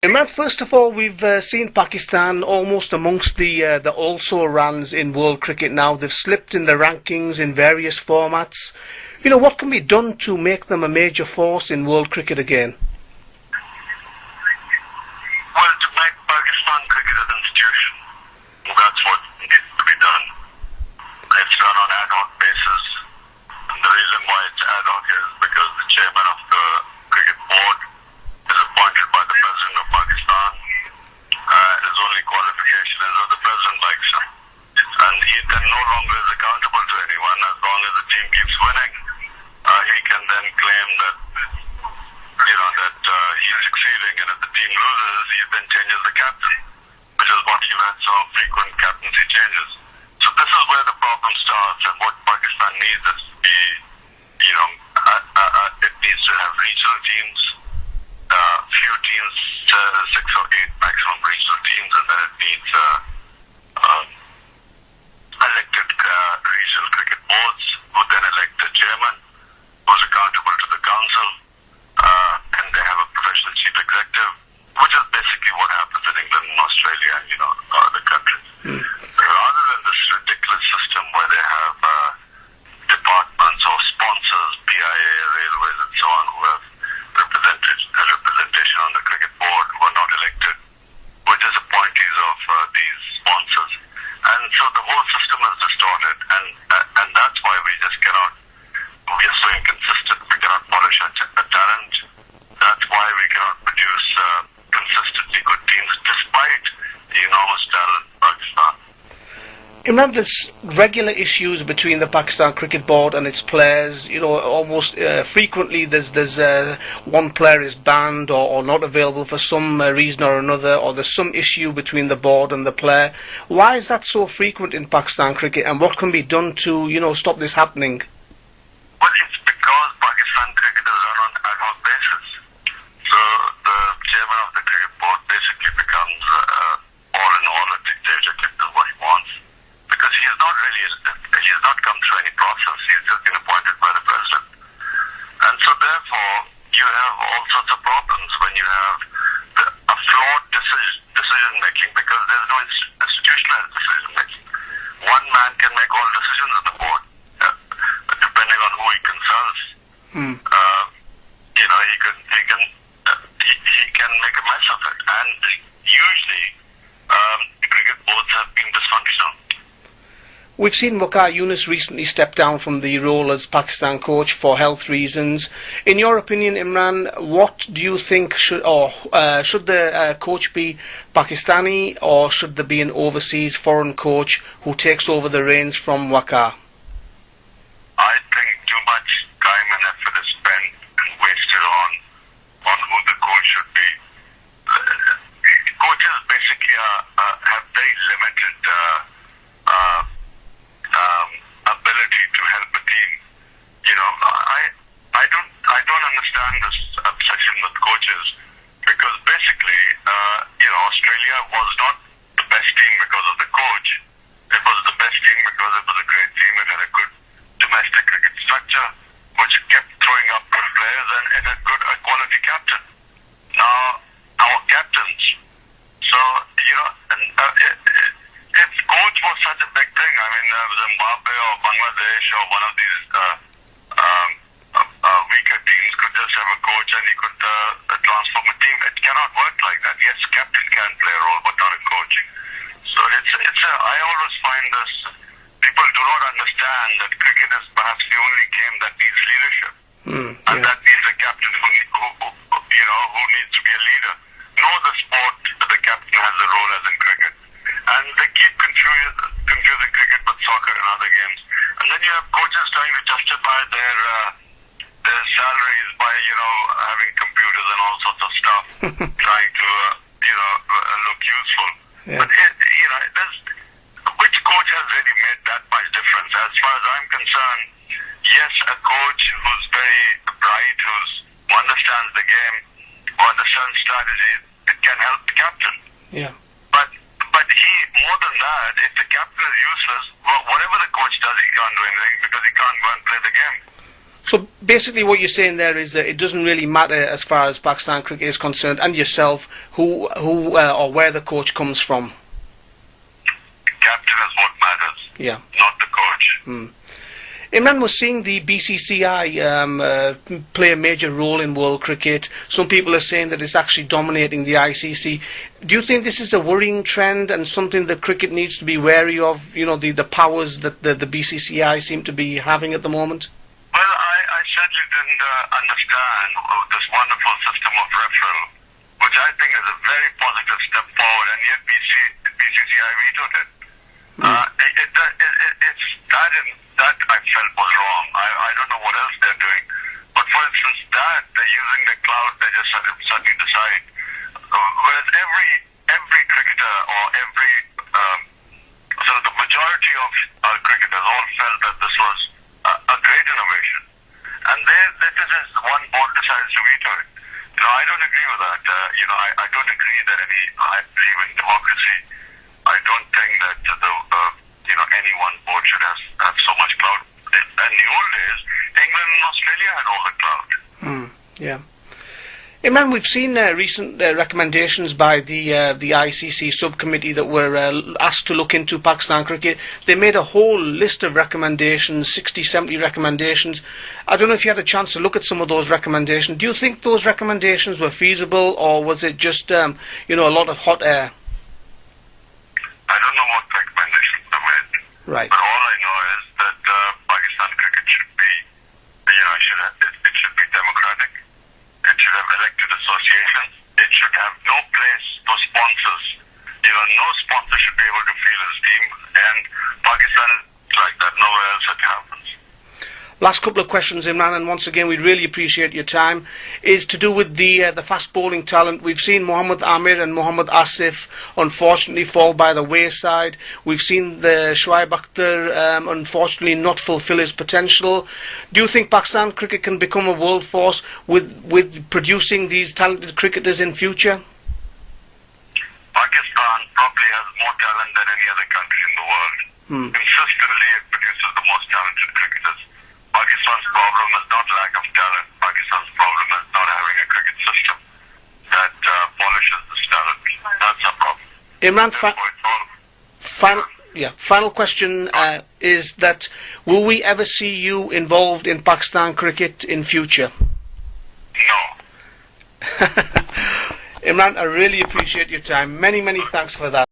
Imran, first of all, we've seen Pakistan almost amongst the also-rans in world cricket now. They've slipped in the rankings in various formats. What can be done to make them a major force in world cricket again? Well, to make Pakistan cricket an institution, that's what needs to be done. It's done on ad hoc basis. And the reason why it's ad hoc is because the chairman of the cricket board is appointed by the president of Pakistan. His only qualification is that the president likes him. And he then no longer is accountable to anyone as long as the team keeps winning. He can then claim that he's succeeding, and if the team loses, he then changes the captain, which is what you had some frequent captaincy changes. So this is where the problem starts, and what Pakistan needs is to be, it needs to have regional teams, few teams, 6 or 8 maximum regional teams, and then it needs elected regional cricket boards, who then elect the chairman, who's accountable to the council, and they have a professional chief executive, which is basically what happens in England and Australia and other countries. Rather than this ridiculous system where they have departments or sponsors, PIA, railways, and so on, who have representation on the cricket board, who are not elected, who are just appointees of these sponsors, and so the whole system is distorted, and that's why we just cannot. We are so inconsistent. We cannot polish our talent. That's why we cannot produce consistently good teams, despite the enormous talent in Pakistan. Imran, there's regular issues between the Pakistan Cricket Board and its players. Almost frequently there's one player is banned or not available for some reason or another, or there's some issue between the board and the player. Why is that so frequent in Pakistan cricket, and what can be done to stop this happening? Well, it's because Pakistan cricket is run on ad hoc basis. So the chairman of the cricket board basically becomes all in all a dictator, can do what he wants, because he has not come through any process. He's just been appointed by the president. And so therefore, you have all sorts of problems when you have a flawed decision making, because there's no institutionalized decision making. One man can make all decisions in the board, depending on who he consults. He can make a mess of it, and usually cricket boards have been dysfunctional. We've seen Waqar Younis recently step down from the role as Pakistan coach for health reasons. In your opinion, Imran, what do you think should the coach be Pakistani, or should there be an overseas foreign coach who takes over the reins from Waqar? I think too much time and effort is spent and wasted on who the coach should be. Coaches basically have very limited ability to help a team. I don't understand this obsession with coaches, because basically, Australia was not the best team because of the coach. It was the best team because it was a great team. It had a good domestic cricket structure, which kept throwing up good players, and it had a quality captain. Now, our captains. So, if coach was such a big thing, Zimbabwe or Bangladesh or one of these weaker teams could just have a coach and he could transform a team. It cannot work like that. Yes, captain can play a role, but not a coach. So I always find this, people do not understand that cricket is perhaps the only game that needs leadership. And that needs a captain who needs to be a leader. No other sport the captain has a role as in cricket. And they keep confusing cricket with soccer and other games. And then you have coaches trying to justify their salaries by having computers and all sorts of stuff, trying to look useful. Yeah. But which coach has really made that much difference? As far as I'm concerned, yes, a coach who's very bright, who understands the game, who understands strategy, it can help the captain. Yeah. But more than that, if the captain is useless, whatever the coach does, he can't do anything, because he can't go and play the game. So basically what you're saying there is that it doesn't really matter as far as Pakistan cricket is concerned, and yourself, who or where the coach comes from. Captain is what matters, Yeah. not the coach. Imran, we're seeing the BCCI play a major role in world cricket. Some people are saying that it's actually dominating the ICC. Do you think this is a worrying trend and something that cricket needs to be wary of? You know, the powers that the BCCI seem to be having at the moment? Well, I certainly didn't understand this wonderful system of referral, which I think is a very positive step forward, and yet BCCI vetoed it. That I felt was wrong. I don't know what else they're doing. But for instance, that they're using the cloud, they just suddenly decide. Whereas every cricketer or every so the majority of our cricketers all felt that this was a great innovation, and this is one board decides to veto it. You know, I don't agree with that. I don't agree that I believe in democracy. I don't think that any one board should have so much clout. In the old days, England and Australia had all the clout. Yeah. Imran, we've seen recent recommendations by the ICC subcommittee that were asked to look into Pakistan cricket. They made a whole list of recommendations, 60, 70 recommendations. I don't know if you had a chance to look at some of those recommendations. Do you think those recommendations were feasible, or was it just a lot of hot air? I don't know what recommendations they made. Right. But all I know is that Pakistan cricket should be, it should be democratic. It should have elected associations. It should have no place for sponsors. No sponsor should be able to feel his team. And Pakistan is like that. Nowhere else it happens. Last couple of questions, Imran, and once again we really appreciate your time, is to do with the fast bowling talent. We've seen Mohammad Amir and Mohammad Asif unfortunately fall by the wayside. We've seen the Shoaib Akhtar unfortunately not fulfill his potential. Do you think Pakistan cricket can become a world force with producing these talented cricketers in future? Pakistan probably has more talent than any other country in the world. Consistently it produces the most talented cricketers. Pakistan's problem is not lack of talent. Pakistan's problem is not having a cricket system that polishes this talent. That's our problem. Imran, final question is that will we ever see you involved in Pakistan cricket in future? No. Imran, I really appreciate your time. Many thanks for that.